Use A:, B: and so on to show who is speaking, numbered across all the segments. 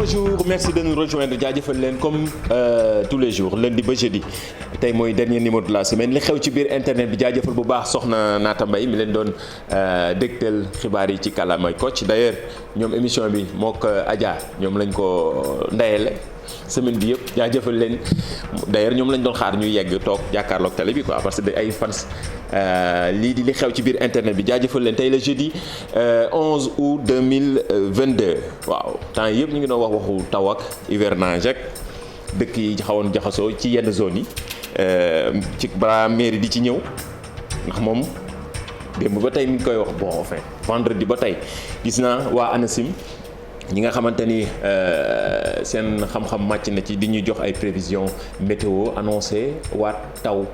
A: bonjour merci de nous rejoindre jaajëfal leen comme tous les jours lundi ba jeudi tey mooy dernier numéro de la semaine li xew ci biir internet bi jaajëfal bu baax soxna Naata Mbaye mi leen doon dégtal xibaar yi ci kàllaamay Kocc d'ailleurs ñoom émission bi mook Adja ñoom lañ ko ndayele semaine bi yëpp jaajëfal leen d'ailleurs ñoom lañ doon xaar ñu yegg toog jàkkaarloog télé bi quoi parce que ay fans lii di li xew ci biir internet bi jaajëfal leen tey le jeudi 11 août 2022 waaw temps yëpp ñu ngi doon wax waxu taw ak hivernage ak dëkk yi xawoon jaxasoo ci yenn zone yi ci balaa mairie di ci ñëw ndax moom démb ba tey mi ngi koy wax bon enfin vendredi ba tey gis naa waa ANACIM ñi nga xamante ni seen xam-xam màcc na ci di ñuy jox ay prévisions météo annoncé waat taw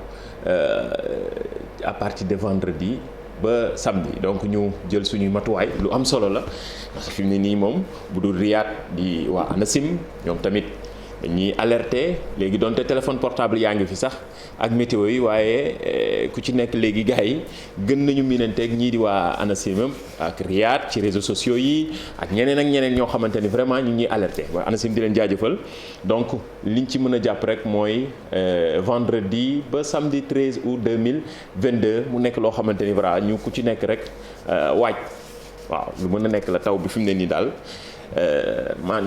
A: à partir de vendredi ba samedi donc ñu jël suñuy matuwaay lu am solo la parce que fi mu ne nii moom bu dul riyaat di waa ANACIM ñoom tamit dañuy alerter léegi doonte téléphone portable yaa ngi fi sax ak météo yi waaye ku ci nekk léegi gars yi gën nañu miinanteeg ñii di waa ANACIM ak RIAD ci réseaux sociaux yi ak ñeneen ñoo xamante ni vraiment ñu ngi ñuy alerter waa ANACIM di leen jaajëfal donc liñ ci mën a jàpp rek mooy vendredi ba samedi 13 août 2022 mu nekk loo xamante ni voilà ñu ku ci nekk rek waaj waaw lu mën a nekk la taw bi fi mu ne nii daal.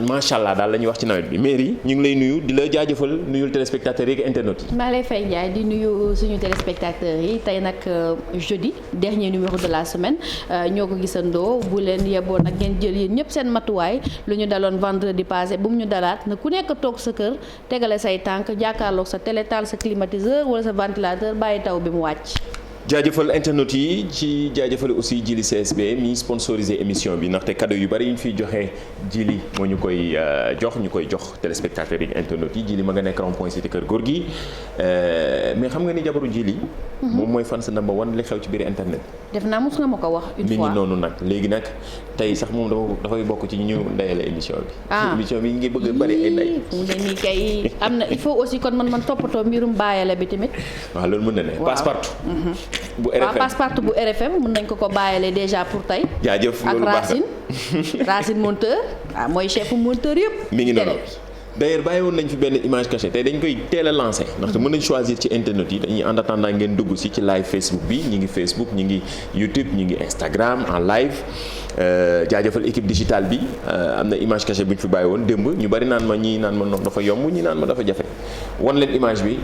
A: macha allah daal la ñuy wax ci nawet bi Mairie ñu ngi lay nuyu di la jaajëfal nuyul téléspectateurs yi ak internautes yi.
B: maa lay fay Ndiaye di nuyu suñu téléspectateurs yi tey nag jeudi dernier numéro de la semaine ñoo ko gisandoo bu leen yeboon nag ngeen jël yéen ñëpp seen matuwaay lu ñu daloon vendredi passé bu mu ñu dalaat na ku nekk toog sa kër tegale say tànk jàkkaarloog sa télé taal sa climatiseur wala sa ventilateur bàyyi taw bi mu wàcc.
A: jaajëfal internautes yi ci jaajëfal aussi Jili CSB mi sponsorisé émission bi ndaxte cadeau yu bari yu ñu fiy joxe Jili moo ñu koy jox téléspectateurs yi internautes yi Jili ma nga nekk rond-point cité kër góor gi mais xam nga ni jabaru Jili moom mooy fan sa number one li xew ci biir internet.
B: def naa mos nga ma ko wax une fois
A: mi ngi noonu nag léegi nag tey sax moom dafay bokk ci ñu ndeyale émission bi. émission bi ngi bëgg a bari ay ndey.
B: mu ne nii kay am na il faut aussi kon man toppatoo mbirum bàyyale bi tamit.
A: waaw loolu mën na ne passe-partout. bu RFM
B: waaw passe-partout bu RFM mën nañ ko bàyyale déjà pour tey.
A: jaajëf loolu baax
B: ak Racine monteur mooy chef monteur yëpp.
A: mi ngi noonu d'ailleurs bàyyi woon nañ fi benn image cachée tey dañ koy teel a lancé ndaxte mën nañ choisir ci internet yi dañuy en attendant ngeen dugg ci live Facebook bi ñi ngi Facebook ñi ngi YouTube ñi ngi Instagram en live jaajëfal équipe digitale bi am na image cachée bu ñu fi bàyyi woon démb ñu bari naan ma ñii naan ma ndox dafa yomb ñii naan ma dafa jafe wan leen image bi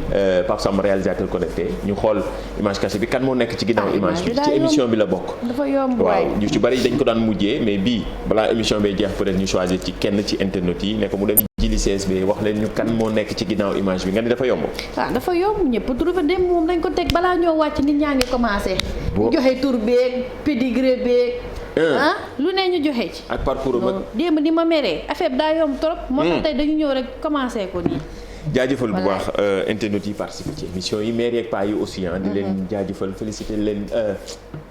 A: Pape Sam réalisateur connecté ñu xool image cachée bi kan moo nekk ci ginnaaw image bi ci émission bi la bokk.
B: dafa yomb
A: waaw ñu ci bari dañ ko daan mujjee mais bii balaa émission bay jeex peut-être ñu choisir ci kenn ci internet yi ne ko mu dem Jili CSB wax leen ñu kan moo nekk ci ginnaaw image bi nga ni dafa yomb.
B: dafa yomb ñëpp trouvé dem moom dañ ko teg balaa ñoo wàcc nit ñaa ngi commencé. joxe tur beeg pédigré beeg. lu ne ñu joxe ci.
A: ak parcours ba
B: démb ni ma meree affaire bi daa yomb trop. moo tax tey dañu ñëw rek commencé ko nii.
A: jaajëfal bu baax internautes yi participer ci émission yi maire yeeg paa yi aussi di leen jaajëfal féliciter leen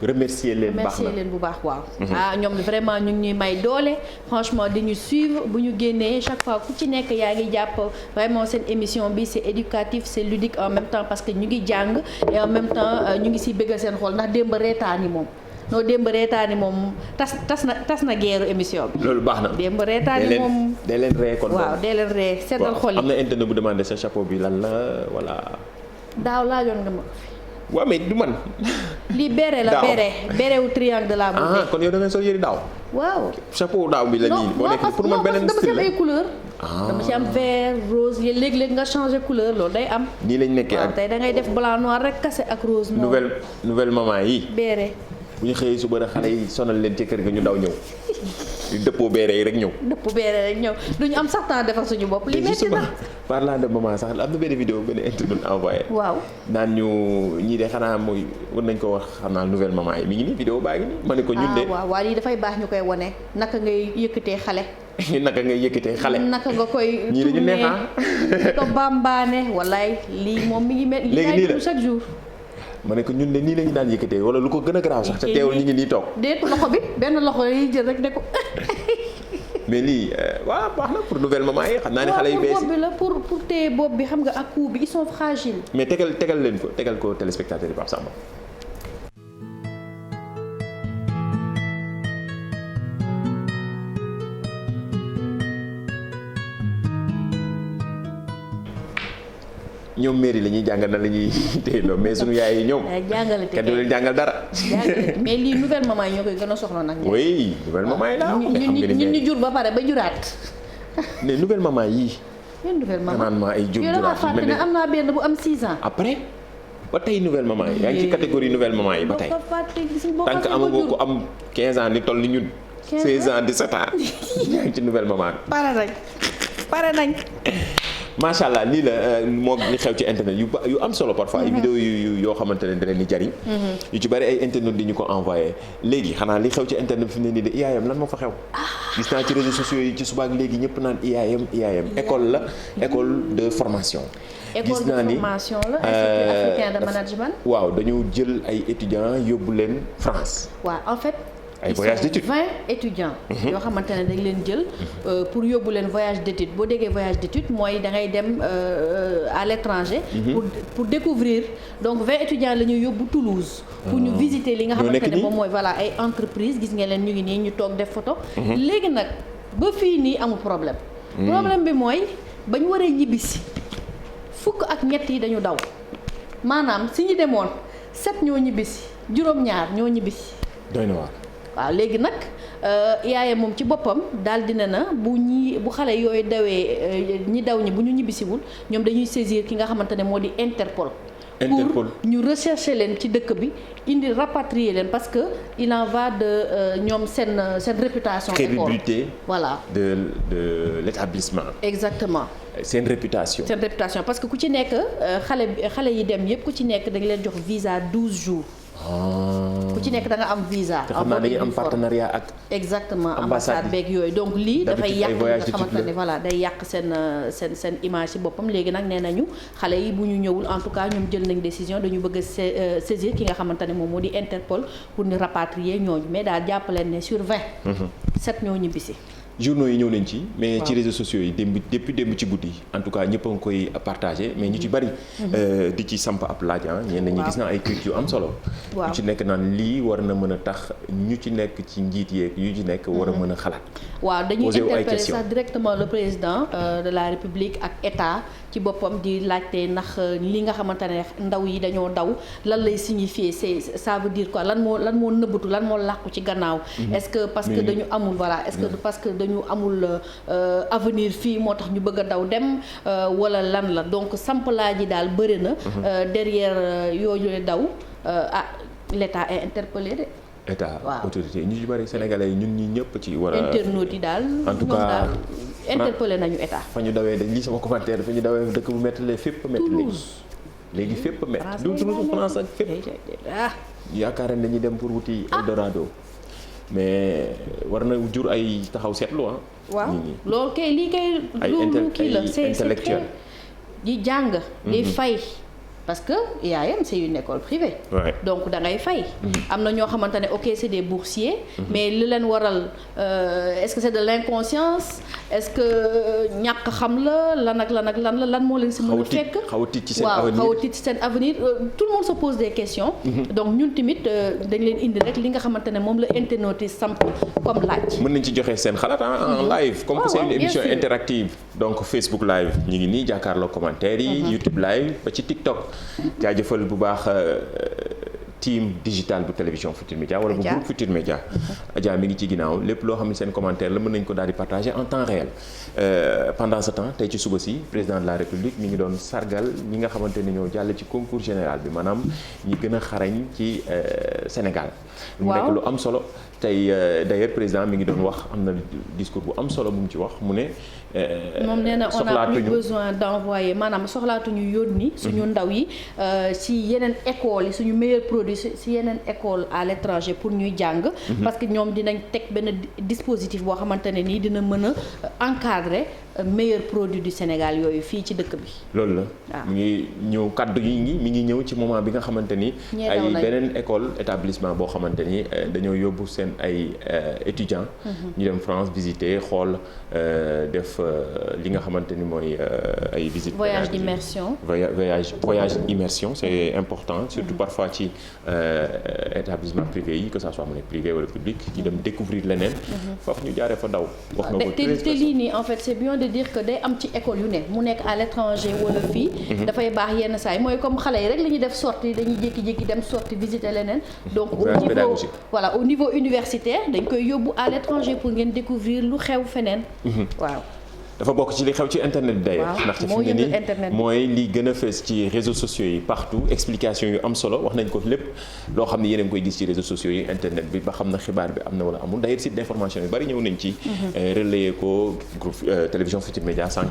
A: remercier leen. baax na
B: leen bu baax waaw. ñoom vraiment ñu ngi ñuy may doole franchement di ñu suivre bu ñu génnee chaque fois ku ci nekk yaa ngi jàpp vraiment seen émission bi c'est éducatif c'est ludique en même temps parce que ñu ngi jàng et en même temps ñu ngi siy bëggal seen xol ndax démb reetaani moom. noo démb reetaani moom tas na geeru émission bi.
A: loolu baax na
B: démb reetaani moom
A: dee leen ree kon.
B: waaw dee leen ree seddal xol yi.
A: am na internet bu demandé sa chapeau bi lan la wala.
B: daaw laajoon nga ma ko fi.
A: waaw mais du man.
B: lii béré la béré wu triangle de la beauté.
A: kon yow da ngay sol yëri daaw.
B: waaw
A: chapeau daaw bi la nii. boo nekk pour man beneen style la
B: dama ci am ay couleur. dama ci am vert rose léeg-léeg nga changer couleur loolu day am.
A: nii lañ nekkee ak
B: tey da ngay def blanc noir rek kase ak rose noir.
A: nouvelle maman yi.
B: béré.
A: bu ñu xëyee suba xale yi sonal leen ci kër ga ñu daw ñëw dëppoo beere yi rek ñëw.
B: duñu am sax temps defar suñu bopp. li metti na
A: parlant de maman sax am na benn vidéo benn internet envoyé.
B: waaw
A: naan ñu ñii de xanaa mooy war nañ ko wax xam naa nouvelle maman yi mi ngi nii vidéo baa ngi nii ma ne ko ñun de.
B: waaw lii dafay baax ñu koy wone naka ngay yëkkatee xale.
A: naka nga koy.
B: ñii dañu neex ko bambaane walaay lii moom mi ngi mel.
A: léegi nii la
B: chaque jour.
A: ma ne ko ñun de nii la ñu daan yëkkatee wala lu ko gën a garaaw sax te teewul ñu ngi nii toog.
B: déet loxo bi benn loxo yi jël rek ne ko.
A: mais lii waaw baax na pour nouvelle maman yi xam naa ne xale yu bees
B: bopp bi la pour téye bopp bi xam nga ak cou bi ils sont fragiles.
A: mais tegal leen ko tegal ko téléspectateur yi Pape Samba. ñoom mairie la ñuy jàngal na la ñuy téyeloo mais sunu yaay yi ñoom. kenn du leen jàngal dara.
B: mais lii nouvelle maman yi ñoo koy gën a soxla nag.
A: oui nouvelle maman yi laa.
B: ñun ñu jur ba pare ba juraat.
A: mais nouvelle maman yii.
B: yéen nouvelle maman
A: naan ma ay jur juraat
B: yu mel ne am naa benn bu am 6 ans.
A: après ba tey nouvelle maman yi yaa ngi ci catégorie nouvelle maman yi ba tey. tant que amagoo ko am 15 ans ni toll ni ñun. 16 ans 17 ans yaa ngi ci nouvelle maman.
B: pare nañ.
A: macha allah lii la moo li xew ci internet yu am solo parfois ay vidéo yoo xamante ne da leen di jariñ yu ci bari ay internet di ñu ko envoyé léegi xanaa li xew ci internet fi mu ne nii de IAM lan moo fa xew gis naa ci réseaux sociaux yi ci subaak léegi ñëpp naan IAM école la école de formation gis naa ni
B: formation la Institut africain de management
A: waaw dañu jël ay étudiants yóbbu leen France
B: waaw en fait
A: ay voyage d'études
B: 20 étudiants. yoo xamante ne dañ leen jël pour yóbbu leen voyage d'études boo déggee voyage d'études mooy da ngay dem à l'étranger. pour découvrir donc 20 étudiants la ñuy yóbbu Toulouse. pour ñu visiter li nga xamante ne moom mooy voilà ay entreprise gis ngeen leen ñu ngi nii ñu toog def photo. léegi nag ba fii nii amul problème. problème bi mooy ba ñu waree ñibbisi fukk ak ñett yi dañu daw maanaam si ñu demoon 7 ñoo ñibbisi juróom-ñaar ñoo ñibbisi.
A: doy na waar.
B: waaw léegi nag yaayam moom ci boppam daal dina na bu xale yooyu dawee ñi daw ñi bu ñu ñibbisiwul ñoom dañuy saisir ki nga xamante ne moo di Interpol. pour ñu rechercher leen ci dëkk bi indi rapatrier leen parce que il en va de ñoom seen réputation.
A: crédibilité
B: voilà
A: de l'établissement.
B: exactement.
A: seen réputation.
B: parce que ku ci nekk xale yi dem yépp ku ci nekk dañ leen jox visa 12 jours. ku ci nekk da nga am visa.
A: te xam naa dañuy am partenariat ak.
B: exactement ambassade beeg yooyu donc lii dafay yàq li nga xamante ne voilà day yàq seen image ci boppam léegi nag nee nañu xale yi bu ñu ñëwul en tout cas ñoom jël nañ décision dañu bëgg a saisir ki nga xamante ne moom moo di Interpol pour ñu rapatrier ñooñu mais daal jàppaleen ne sur 20. 7 ñoo ñibbisi.
A: journaux yi ñëw nañ ci mais ci réseaux sociaux yi depuis démb ci guddi en tout cas ñëpp a ngi koy partagé mais ñu ci bari di ci samp ab laaj ñenn ñi gis naa ay tweet yu am solo yu ci nekk naan lii war na mën a tax ñu ci nekk ci njiit yeeg yu ci nekk war a mën a xalaat
B: waaw dañuy interpeller sax directement le président de la République ak état ci boppam di laajte ndax li nga xamante ne ndaw yi dañoo daw lan lay signifier ça veut dire quoi lan moo nëbbatu lan moo làqu ci gannaaw est-ce que parce que dañu amul voilà est-ce que parce que dañu amul avenir fii moo tax ñu bëgg a daw dem wala lan la donc samp laaj yi daal bëri na derrière yooyu daw l'État est interpellé de
A: état autorité ñu ci bari sénégalais yi ñun ñi ñëpp ci war a
B: internautes yi daal
A: en tout cas
B: interpellé nañu état
A: fa ñu dawee dañ lii sama commentaire fa ñu dawee dëkk bu métti la fépp métti léegi fépp métti du Toulouse France ak fépp yaakaar ne dañuy dem pour wuti Eldorado mais war na jur ay taxaw seetlu
B: waaw loolu kay lii kay lu kii la c'est intellectuel di jàng di fay parce que IAM c'est une école privée. donc da ngay fay. am na ñoo xamante ne ok c'est des boursiers. mais li leen waral est-ce que c'est de l'inconscience est-ce que ñàkk xam la lan moo leen si mën a fekk.
A: xaw a tiit ci seen avenir
B: xaw a tiit ci seen avenir tout le monde se pose des questions. donc ñun tamit dañ leen indi rek li nga xamante ne moom la internaute yi samp comme laaj.
A: mën nañ ci joxe seen xalaat en live. comme c'est une émission interactive. donc Facebook live ñu ngi nii jàkkaarloo commentaires yi. YouTube live ba ci TikTok. jaajëfal bu baax team digital bu télévision Futurs Médias wala bu groupe Futurs Médias Adja mi ngi ci ginnaaw lépp loo xam ne seen commentaire la mën nañ ko daal di partager en temps réel pendant ce temps tey ci suba si président de la République mi ngi doon sargal ñi nga xamante ne ñoo jàll ci concours général bi maanaam ñi gën a xarañ ci Sénégal mu nekk lu am solo tey d'ailleurs président mi ngi doon wax am na discours bu am solo bu mu ci wax mu ne
B: moom nee na on a plus besoin d'envoyer maanaam soxlaatuñu yónni suñu ndaw yi ci yeneen écoles yi suñu meilleurs produits ci yeneen école à l'étranger pour ñuy jàng parce que ñoom dinañ teg benn dispositif boo xamante ne nii dina mën a encadrer meilleur produit du Sénégal yooyu fii ci dëkk bi
A: loolu la mi ngi ñëw kaddu yi mi ngi ñëw ci moment bi nga xamante ni ay beneen école établissement boo xamante ni dañoo yóbbu seen ay étudiants ñu dem France visiter xool def li nga xamante ni mooy ay visite
B: voyage d'immersion
A: voyage immersion c'est important surtout parfois ci établissement privé yi que ça soit mu nekk privé wala public ñu dem découvrir leneen foofu ñu jaaree fa daw wax na ko
B: te lii nii en fait c'est bien de dire que day am ci école yu ne mu nekk à l'étranger wala fii dafay baax yenn saa yi mooy comme xale yi rek la ñuy def sortie dañuy jékki-jékki dem sortie visiter leneen donc au niveau universitaire dañ koy yóbbu à l'étranger pour ngeen découvrir lu xew feneen waaw
A: dafa bokk ci li xew ci internet bi d'ailleurs ndaxte fi mu ne nii mooy li gën a fees ci réseaux sociaux yi partout explication yu am solo wax nañ ko lépp loo xam ne yéen a ngi koy gis ci réseaux sociaux yi internet bi ba xam na xibaar bi am na wala amul d'ailleurs site d'information yu bari ñëw nañ ci relayer ko groupe télévision Futurs Médias sànq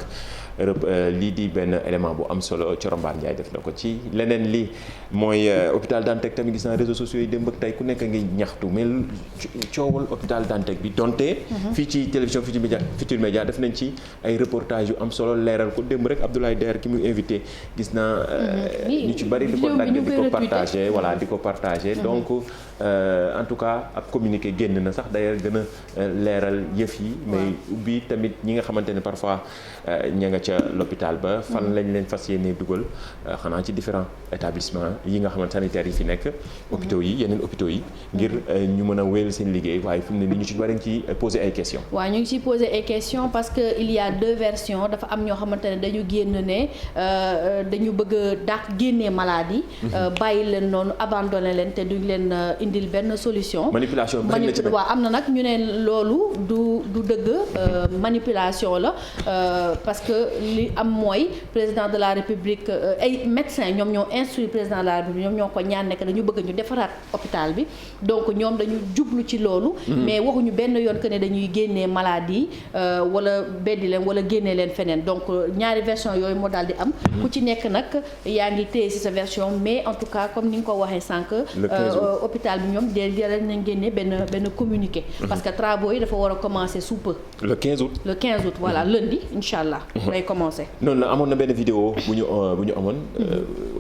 A: lii di benn élément bu am solo Corombaar Ndiaye def na ko ci leneen li mooy hôpital Dantec tamit gis naa réseaux sociaux yi démb ak tey ku nekk a ngi ñaxtu mais coowal hôpital Dantec bi donte fii ci télévision Futurs Médias def nañ ci ay reportage yu am solo leeral ko démb rek Abdoulaye Der ki mu invité gis naa ñu ci bari di ko dagg di ko partagé voilà di ko partagé donc en tout cas ab communiqué génn na sax d'ailleurs gën a leeral yëf yi mais ubbi tamit ñi nga xamante ne parfois ña nga ca l'hôpital ba fan lañ leen fas yéene dugal xanaa ci différents établissements yi nga xamante sanitaires yi fi nekk hôpitaux yi yeneen hôpitaux yi ngir ñu mën a wéyal seen liggéey waaye fi mu ne ni ñu ci bari ci poser ay questions.
B: waaw ñu ngi ciy poser ay questions parce que il y a deux versions dafa am ñoo xamante ne dañu génn ne dañu bëgg a dàq génnee maladie bàyyi leen noonu abandonné leen te duñ leen indil benn solution.
A: manipulation bari na ci
B: waaw am na nag ñu ne loolu du dëgg manipulation la parce que li am mooy président de la république ay médecins ñoom ñoo instruit président de la république ñoom ñoo ko ñaan nekk dañu bëgg ñu defaraat hôpital bi donc ñoom dañu jublu ci loolu. mais waxuñu benn yoon que ne dañuy génnee maladie wala beddi leen wala génnee leen feneen donc ñaari version yooyu moo daal di am. ku ci nekk nag yaa ngi téye ci sa version mais en tout cas comme ni nga ko waxee sànq. hôpital bi ñoom dinañ nañ génne benn communiqué. parce que travaux yi dafa war a commencer sous peu.
A: le 15 août.
B: le 15 août voilà lundi incha allah. lay commencer.
A: noonu la amoon na benn vidéo bu ñu amoon.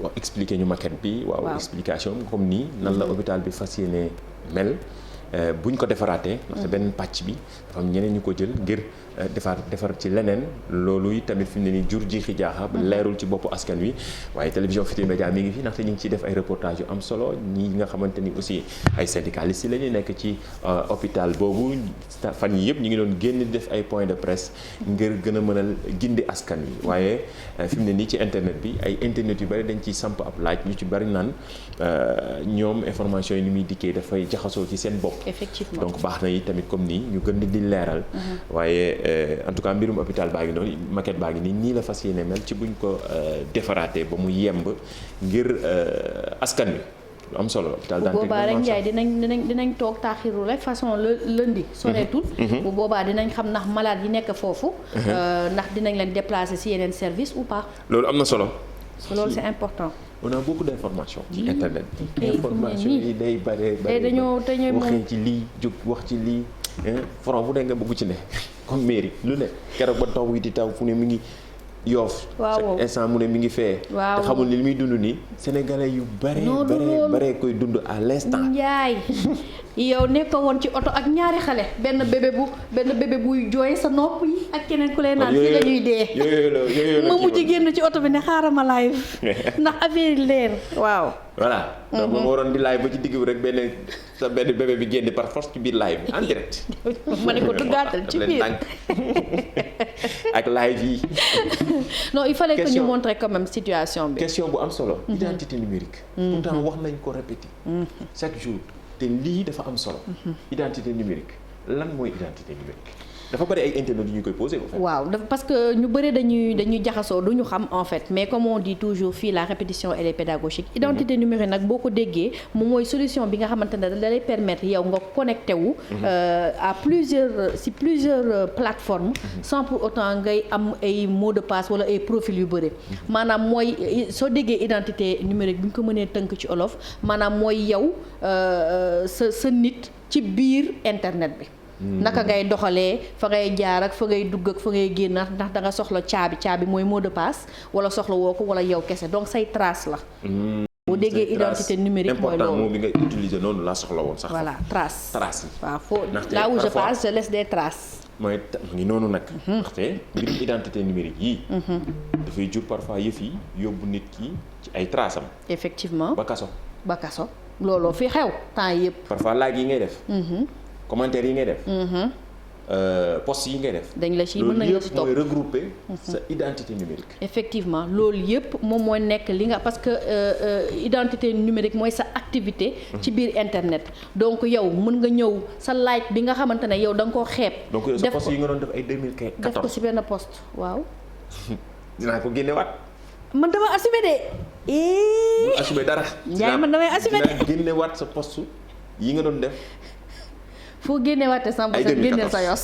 A: wax expliquer ñu maquette bi. waaw explication comme nii nan la hôpital bi fas yéene mel. buñ ko defaraatee. ndaxte benn pàcc bi dafa am ñeneen ñu ko jël ngir defar ci leneen loolu tamit fi mu ne nii jur jiixi jaaxa ba leerul ci boppu askan wi waaye télévision Futurs Médias mi ngi fi ndaxte ñu ngi ciy def ay reportage yu am solo ñi nga xamante ni aussi ay syndicalistes yi la ñuy nekk ci hôpital boobu fan yi yëpp ñu ngi doon génn di def ay points de presse ngir gën a mën a gindi askan wi waaye fi mu ne nii ci internet bi ay internet yu bari dañ ciy samp ab laaj ñu ci bari naan ñoom information yi ni muy dikkee dafay jaxasoo ci seen bopp.
B: effectivement
A: donc baax na yi tamit comme nii ñu gën di leeral. waaye en tout cas mbirum hôpital baa ngi noonu maquette baa ngi nii la fas yéene mel ci buñ ko defaraatee ba mu yemb ngir askan wi lu am solo. hôpital Dantec bu
B: boobaa rek Ndiaye dinañ toog taaxiru rek façon lundi. soreetul bu boobaa dinañ xam ndax malade yi nekk foofu. ndax dinañ leen déplacer ci yeneen service ou pas.
A: loolu am na solo.
B: loolu c'est important.
A: on a beaucoup d'informations ci internet bi. information yi day bare
B: dañoo
A: waxee ci lii jóg wax ci lii front bu ne nga bëgg ci ne comme mairie lu ne keroog ba taw wi di taw fu ne mi ngi yoof chaque instant mu ne mi ngi fee te xamul ni li muy dund nii sénégalais yu bare koy dund à l'instant.
B: Njaay yow nekk woon ci oto ak ñaari xale benn bébé buy jooy sa nopp yi ak keneen ku lay naan fii la ñuy dee ma mujj génn ci oto bi ne xaaral ma live ndax affaire yi leer waaw.
A: voilà donc ma waroon di live ba ci digg bi rek benn bébé bi génn par force ci biir live bi en direct.
B: ma ne ko duggaatal ci biir
A: ak live yi.
B: non il fallait que ñu montrer quand même situation bi.
A: question bu am solo. identité numérique. pourtant wax nañ ko répéter. chaque jour te lii dafa am solo. identité numérique lan mooy identité numérique. dafa bari ay internet yu ñu koy posé.
B: waaw parce que ñu bëri dañuy jaxasoo du ñu xam en fait mais comme on dit toujours fii la répétition elle est pédagogique. identité numérique nag boo ko déggee moom mooy solution bi nga xamante ne da lay permettre yow nga connecté wu. à plusieurs plateformes. sans pour autant ngay am ay mots de passe wala ay profils yu bëri. maanaam mooy soo déggee identité numérique bi ñu ko mënee tënk ci olof maanaam mooy yow sa nit ci biir internet bi. naka ngay doxalee fa ngay jaar ak fa ngay dugg ak fa ngay génn ndax da nga soxla caabi mooy mot de passe wala soxla woo ko wala yow kese donc say trace la. boo déggee identité numérique mooy loolu
A: important mot bi nga utiliser noonu laa soxla woon sax.
B: voilà trace
A: yi.
B: waaw foo là où je passe je laisse des traces.
A: mooy ngi noonu nag. ndaxte mbirum identité numérique yii. dafay jur parfois yëf yi yóbbu nit ki ci ay traces am.
B: effectivement
A: ba kaso.
B: looloo fi xew temps yëpp.
A: parfois laaj yi ngay def. commentaire yi ngay def. poste yi ngay def.
B: dañ la ci mën nañ la ci topp
A: loolu yëpp mooy regrouper sa identité numérique.
B: effectivement loolu yëpp moom mooy nekk li nga parce que identité numérique mooy sa activité. ci biir internet donc yow mën nga ñëw sa like bi nga xamante ne yow da nga koo xeeb.
A: donc yow sa poste yi nga doon def ay 2014
B: def ko ci benn poste waaw.
A: dinaa ko génnewaat.
B: man dama assumé de.
A: bu assumé dara.
B: Ndiaye man damay assumé de
A: dinaa génnewaat sa poste yi nga doon def.
B: foo génneewaate sama
A: ay 2014
B: génneel sa yos.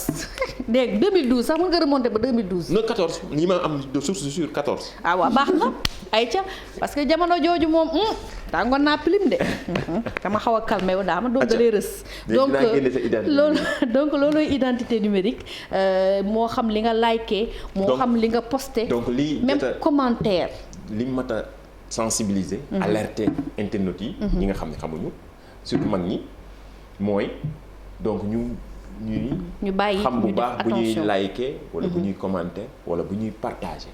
B: dégg 2012 sax mën nga remonté ba 2012.
A: non 14 ñi ma am de source sur 14.
B: ah waaw baax na ayca parce que jamono jooju moom tàngoon naa pilim de dama xaw a calmé wu daa ma doog dalee rës. donc loolooy identité numérique moo xam li nga liké. moo xam li nga posté.
A: donc lii
B: même commentaire.
A: li mat a sensibiliser. alerter internautes yi. ñi nga xam ne xamuñu surtout mag ñi mooy. donc ñu bàyyi
B: xam
A: bu baax bu ñuy liker wala bu ñuy commenter wala bu ñuy partager.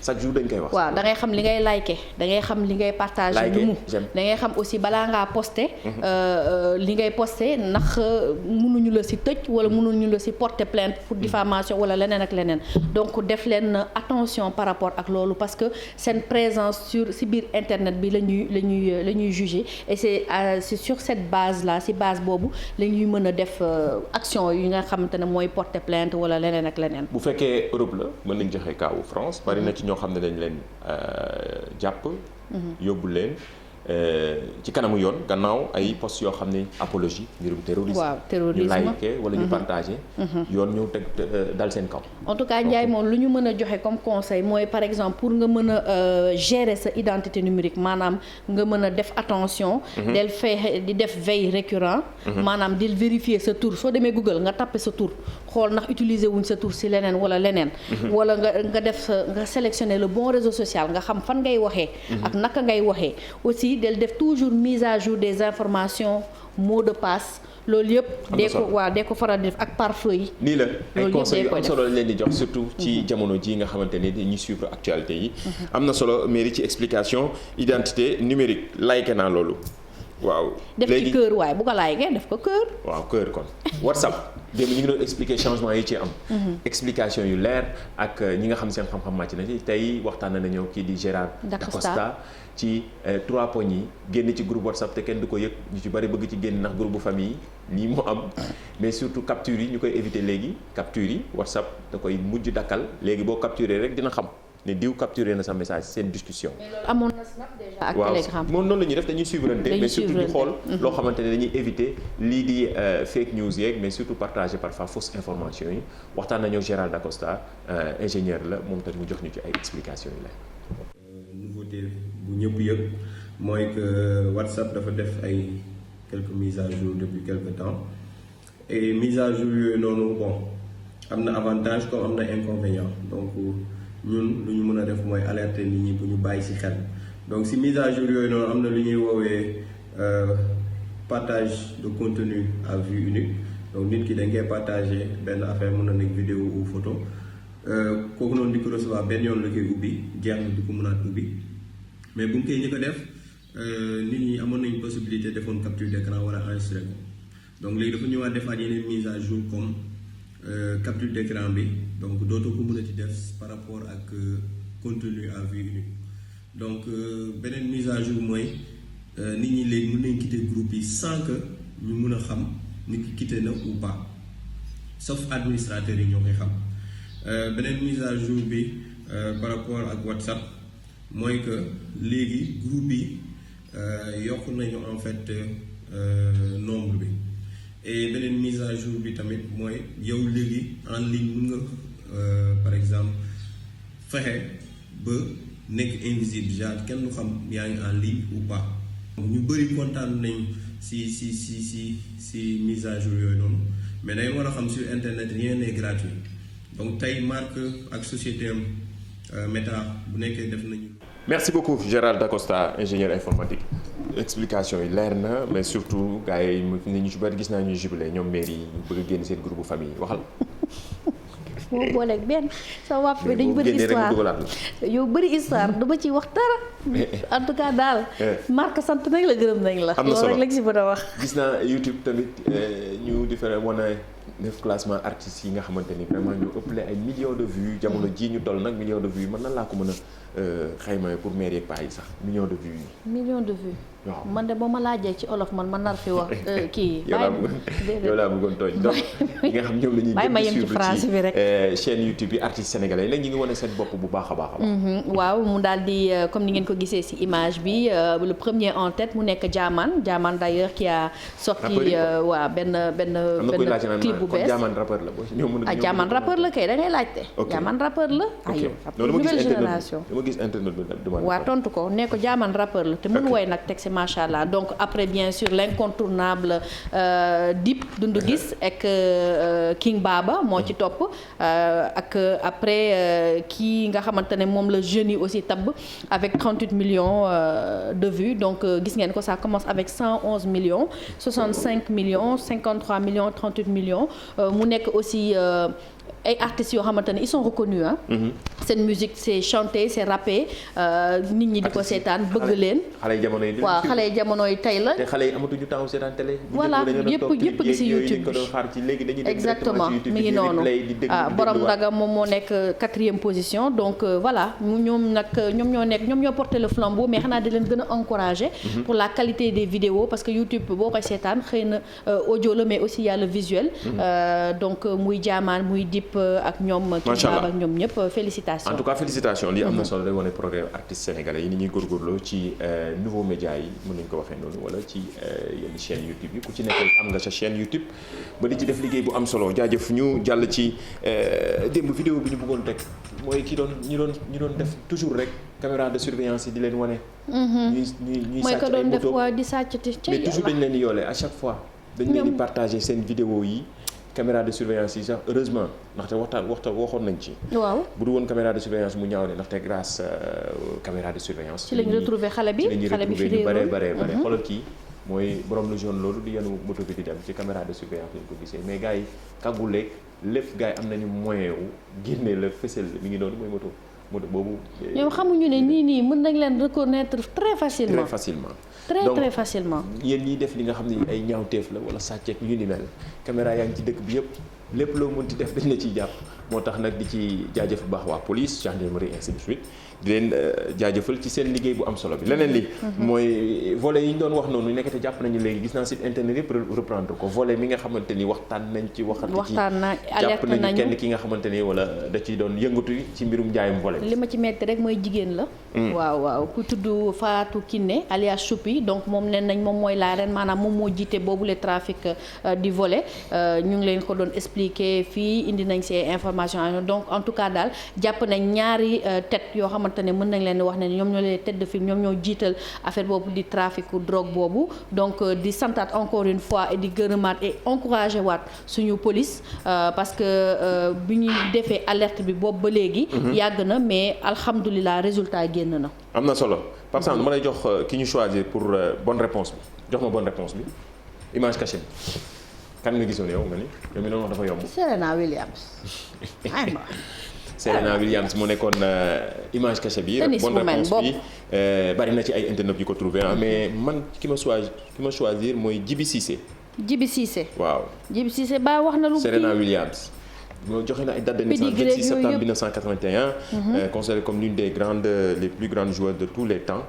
A: chaque jour dañ koy wax.
B: waaw da ngay xam li ngay liker da ngay xam li ngay partager. lu mu da ngay xam aussi balaa ngaa poster. li ngay poster ndax mënuñu la ci tëj wala mënuñu la ci porter plainte pour diffamation wala leneen ak leneen donc def leen attention par rapport ak loolu parce que seen présence ci biir internet bi la ñuy juger et c'est sur cette base là ci base boobu la ñuy mën a def action yi nga xamante ne mooy porter plainte wala leneen ak leneen.
A: bu fekkee Europe la mën nañ joxe cas wu France bari na ci ñoo xam ne dañ leen jàpp. yóbbu leen ci kanamu yoon gannaaw ay posts yoo xam ne apologie mbirum terrorisme.
B: waaw terrorisme
A: ñu liké wala ñu partagé. yoon ñëw teg dal seen kaw.
B: en tout cas Ndiaye moom lu ñu mën a joxe comme conseil mooy par exemple pour nga mën a gérer sa identité numérique maanaam nga mën a def attention. del fexe di def veille récurrent. maanaam di vérifier sa tur soo demee Google nga tapé sa tur xool ndax utiliser wuñ sa tur si leneen wala leneen. wala nga def nga sélectionner le bon réseau social nga xam fan ngay waxee. ak naka ngay waxee aussi del def toujours mise à jour des informations mot de passe. loolu yëpp dee ko faral di def ak pare-feu yi.
A: nii la ay conseils yu am solo leen di jox surtout ci jamono ji nga xamante ne dañuy suivre actualité yi. am na solo mairie ci explication identité numérique like naa loolu. waaw
B: def ci cœur waaye bu ko like def ko cœur.
A: waaw cœur kon WhatsApp démb ñu ngi doon expliquer changement yi ci am. explication yu leer ak ñi nga xam seen xam-xam màcc na ci tey waxtaan nañu kii di Gérard Dacosta ci 3 points yi génn ci groupe WhatsApp te kenn du ko yëg ñu ci bari bëgg ci génn ndax groupe bu famille lii mu am mais surtout capture yi ñu koy éviter léegi capture yi WhatsApp da koy mujj dakkal léegi boo capturer rek dina xam ne diw capturer na sa message seen discussion.
B: amoon na Snap déjà ak Telegram.
A: waaw moom noonu la ñuy def dañuy suivre mais surtout ñu xool loo xamante ne dañuy éviter lii di fake news yeeg mais surtout partager parfois fausse information yi waxtaan nañu Gérald Dacosta ingénieur la moom tamit mu jox ñu ci ay explications yi la.
C: nouveauté bu ñëpp yëpp mooy que WhatsApp dafa def ay quelques mises à jour depuis quelque temps et mise à jour yooyu noonu bon am na avantage comme am na inconvénient donc ñun lu ñu mën a def mooy alerter nit ñi bu ñu bàyyi ci xel donc si mise à jour yooyu noonu am na lu ñuy woowee partage de contenu à vue unique donc nit ki dañ koy partager benn affaire mën na nekk vidéo ou photo kooku noonu di ko recevoir benn yoon la koy ubbi jeex na du ko mënaat ubbi mais bu ñu koy njëkk a def nit ñi amoon nañ possibilité defoon capture d'écran wala enregistré ko donc léegi dafa ñëwaat defaat yeneen mise à jour comme capture d'écran bi donc dootoo ko mën a ci def par rapport ak contenu à vue unique donc beneen mise à jour mooy nit ñi léegi mën nañ quitter groupe yi sans que ñu mën a xam nit ki quitté na ou pas sauf administrateurs yi ñoo koy xam beneen mise à jour bi par rapport ak WhatsApp mooy que léegi groupe yi yokk nañu en fait nombre bi et beneen mise à jour bi tamit mooy yow léegi en ligne mën nga par exemple fexe ba nekk invisible genre kenn du xam yaa ngi en ligne ou pas. ñu bëri kontaan nañ si mise à jour yooyu noonu mais dañ war a xam sur internet rien n'est gratuit donc tey marque ak société am Meta bu nekkee def nañu.
A: merci beaucoup Gérald Dacosta ingénieur informatique explication yi leer na mais surtout gars yi ñu ci bari gis naa ñuy jubilé ñoom mairie yi ñu bëgg a génn seen groupe famille waxal.
B: boo booleeg benn sa wàpp bi dañu bëri histoire yow bëri histoire du ma ci wax dara en tout cas daal marque sant nañ la gërëm nañ la.
A: am na solo
B: loolu rek lañ si mën a wax.
A: gis naa YouTube tamit ñu différé wane 9 classement artistes yi nga xamante ni vraiment ñu ëppale ay millions de vues jamono ji ñu toll nag millions de vues man nan laa ko mën a xayma pour mairie ak paa yi sax millions de vues yi.
B: millions de vues.
A: waaw
B: man de ba ma laajee ci olof man nar fi wax kii.
A: yow laa bëggoon tooñ donc ñi nga xam ñoom la ñuy
B: bàyyi ma yem ci phrase bi rek
A: chaîne YouTube yi artistes sénégalais yi nag ñi ngi wane seen bopp bu baax a baax a baax.
B: waaw mu daal di comme ni ngeen ko gisee ci image bi le premier en tête mu nekk Jaaman d'ailleurs qui a sorti waa benn clip bu bees.
A: Jaaman rappeur la boo ñoo mën a.
B: Jaaman rappeur la kay da ngay laajte. Jaaman rappeur la.
A: ok
B: nouvelle génération.
A: dama gis internet bi
B: waaw tontu ko ne ko Jaaman rappeur la te mën woy nag teg ci macha allah donc après bien sûr l'incontournable Dip Doundou Guiss ak King Baba moo ci topp ak après kii nga xamante ne moom la jeunes yi aussi tabb avec 38 millions de vues donc gis ngeen ko ça commence avec 111 millions 65 millions 53 millions 38 millions mu nekk aussi ay artistes yoo xamante ne ils sont reconnus ah. seen musique c'est chanté c'est rappé nit ñi di ko seetaan bëgg leen.
A: xale yi jamono yi
B: waaw xale yi jamono yi tey la.
A: te xale yi amatuñu temps seetaan télé.
B: voilà yëpp gi ci YouTube bi exactement mi ngi noonu borom ndaga moom moo nekk 4e position donc voilà ñoom ñoo porté le flambeau mais xanaa di leen gën a encourager. pour la qualité des vidéos parce que YouTube boo koy seetaan xëy na audio la mais aussi y a le visuel. donc muy Jaamaan muy Dip ak ñoom kii baab ak ñoom ñëpp félicitations.
A: en tout cas félicitations lii am na solo day wane progrès artistes sénégalais yi ni ñuy góorgóorloo ci nouveau média yi mën nañu ko waxee noonu wala ci yenn chaîne YouTube yi ku ci nekk am nga sa chaîne YouTube ba di ci def liggéey bu am solo jaajëf ñu jàll ci démb vidéo bi ñu bëggoon teg mooy ñi doon def toujours rek caméra de surveillance yi di leen wane. ñuy sàcc ay moto
B: di sàcc
A: mais toujours dañ leen di yoolee à chaque fois dañ leen di partager seen vidéo yi caméra de surveillance yi sax heureusement ndaxte waxoon nañ ci.
B: waaw
A: bu du woon caméra de surveillance mu ñaaw ne ndaxte grâce caméra de surveillance.
B: ci la ñu retrouvé xale bi fi
A: ñu bare xoolal kii mooy borom lu jaune loolu di yenu moto bi di dem ci caméra de surveillance lañ ko gisee mais gars yi kàgguleeg lépp gars yi am nañu moyen wu génne la fësal mi ngi noonu mooy moto boobu.
B: ñoom xamuñu ne nii mën nañ leen reconnaître très facilement. très facilement.
A: yéen ñiy def li nga xam ne ay ñaawteef la wala sàcceeg yu ni mel caméra yaa ngi ci dëkk bi yëpp lépp loo mënti def dañ la ciy jàpp moo tax nag di ci jaajëf bu baax waa police gendarmerie ainsi de suite di leen jaajëfal ci seen liggéey bu am solo bi. leneen li mooy volet yi ñu doon wax noonu nekkate jàpp nañu léegi gis naa site internet yëpp reprendre ko volet mi nga xamante ni waxtaan nañ ci jàpp nañu kenn ki nga xamante ni wala da ciy doon yëngatu ci mbirum njaayum volet.
B: li ma ci metti rek mooy jigéen la. waaw ku tudd Fatou Kiné alias Choupi donc moom nee nañ moom mooy la reine maanaam moom moo jiite boobu le trafic du volet ñu ngi leen ko doon expliquer fii indi nañ ces informations donc en tout cas daal jàpp nañ ñaari tête yoo xamante ne mën nañ leen wax ne ñoom ñoo leen tête de file ñoom ñoo jiital affaire boobu di trafic drogue boobu donc di santaat encore une fois et di gërëmaat et encourager waat suñu police parce que bi ñuy defee alerte bi boobu ba léegi yàgg na mais alhamdulilah résultat génn na.
A: am na solo Pape Sane dama lay jox ki ñu choisir pour bonne réponse bi jox ma bonne réponse bi image cachée bi kan nga gisoon yow nga ni yow mi doon wax dafa yomb.
B: Serena Williams.
A: Serena Williams moo nekkoon image cachée bi. bonne réponse bi bari na ci ay internet yu ko trouvé mais man ki ma choisir mooy Djibi Cissé.
B: Djibi Cissé.
A: waaw
B: Djibi Cissé ba wax na lu.
A: Serena Williams. moo joxe na ay date de naissance 26 septembre 1981. considérée comme l'une des plus grandes joueuses de tous les temps.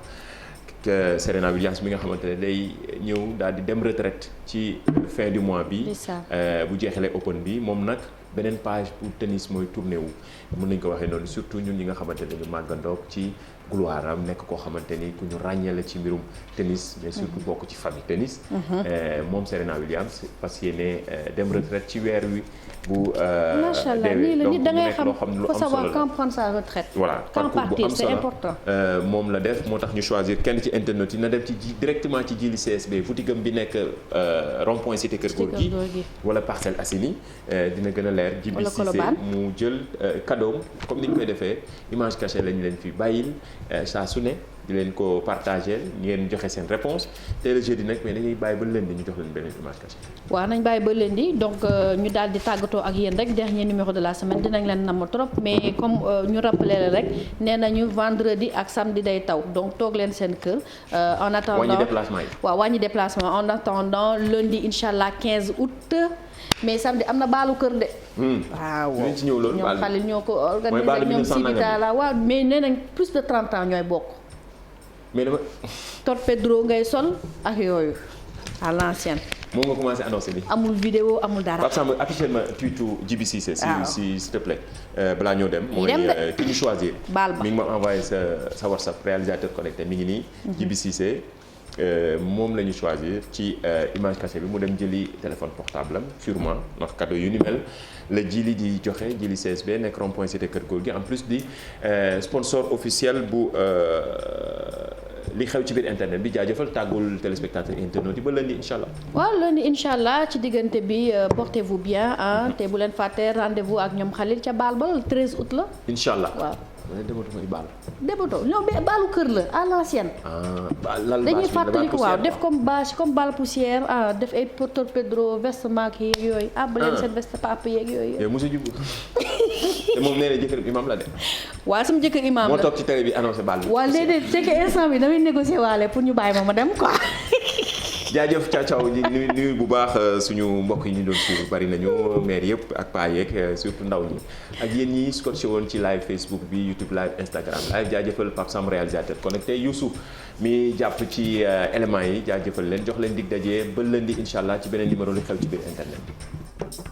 A: Serena Williams mi nga xamante ne day ñëw daal di dem retraite ci fin du mois bi. bu jeexalee Open bi moom nag beneen page pour tennis mooy tourné wu. mën nañu ko waxee noonu surtout ñun ñi nga xamante ne ñu màggandoog ci gloire am nekk koo xamante ni ku ñu ràññee la ci mbirum tennis. mais surtout bokk ci famille tennis. moom Serena Williams fas yéene dem retraite ci weer wi bu.
B: macha allah nii la nit da ngay xam
A: faut
B: savoir quand prendre sa retraite.
A: voilà
B: quand partir c'est important.
A: moom la def moo tax ñu choisir kenn ci internet yi na dem ci directement ci Jili CSB boutique am bi nekk rond-point cité Kër Gorgui wala Parcelles Assainies dina gën a leer. Djibi Cissé mu jël cadeau comme ni ñu koy defee image cachée lañu leen fi bàyyil saa su ne di leen ko partager ngeen joxe seen réponse tey le jeudi nag mais dañuy bàyyi ba lundi ñu jox leen beneen image cachée.
B: waaw nañ bàyyi ba lundi donc ñu daal di tàggatoo ak yéen rek dernier numéro de la semaine dinañ leen namm trop mais comme ñu rappelé la rek nee nañu vendredi ak samedi day taw donc toog leen seen kër. en attendant
A: wàññi déplacement yi.
B: waaw wàññi déplacement en attendant lundi incha allah 15 août. mais samedi am na baalu kër de. waaw
A: dinañ ci ñëw loolu.
B: ñoom Khalil ñoo ko organisé
A: baalu
B: ñoom
A: 1900
B: Sidi Talla waaw mais nee nañ plus de 30 ans ñooy bokk.
A: mais dama.
B: torpédro ngay sol ak yooyu à l'ancienne.
A: moom nga commencé annoncé nii.
B: amul vidéo amul dara.
A: Pape Samba affiché ma tuitu Djibi Cissé. s'il te plaît. balaa ñoo dem. mooy ki ñu choisir.
B: baal ba
A: mi ngi ma envoyé sa WhatsApp réalisateur connecté mi ngi nii. Djibi Cissé moom la ñu choisir ci image cachée bi mu dem jëli téléphone portable am sûrement ndax cadeau yu ni mel la Djili di joxe Djili CSB nekk rond-point cité Kër Góor gi en plus di sponsor officiel bu. li xew ci biir internet bi jaajëfal tàggul téléspectateur internautes yi ba lundi incha allah.
B: waaw lundi incha allah ci diggante bi portez-vous bien te bu leen fàtte rendez-vous ak ñoom Khalil ca baal ba le 13 août la.
A: incha allah
B: waaw.
A: ma ne dematuma ay baal.
B: dematoo non mais baalu kër la à l'ancienne.
A: lal
B: dañuy fàttaliku waaw def comme bâche comme balle poussière def ay torpédro veste maak yeeg yooyu. àbb leen seen veste papa yeeg yooyu.
A: yow monsieur Diouf te moom nee na jëkkër imam la de.
B: waaw sama jëkkër imam la
A: moo toog ci télé bi annoncé baal bi.
B: waaw léeg-léeg c'est que instant bi damay négocier waale pour ñu bàyyi ma dem quoi.
A: jaajëf caaw ñi nuyu bu baax suñu mbokk yi ñu doon suivre bari nañu maire yëpp ak paa yeeg surtout ndaw ñi ak yéen ñi scotché woon ci live Facebook bi YouTube live Instagram live jaajëfal Pape Sam réalisateur connecté Youssou mi jàpp ci éléments yi jaajëfal leen jox leen dig daje ba lundi incha allah ci beneen numéro li xew ci biir internet bi.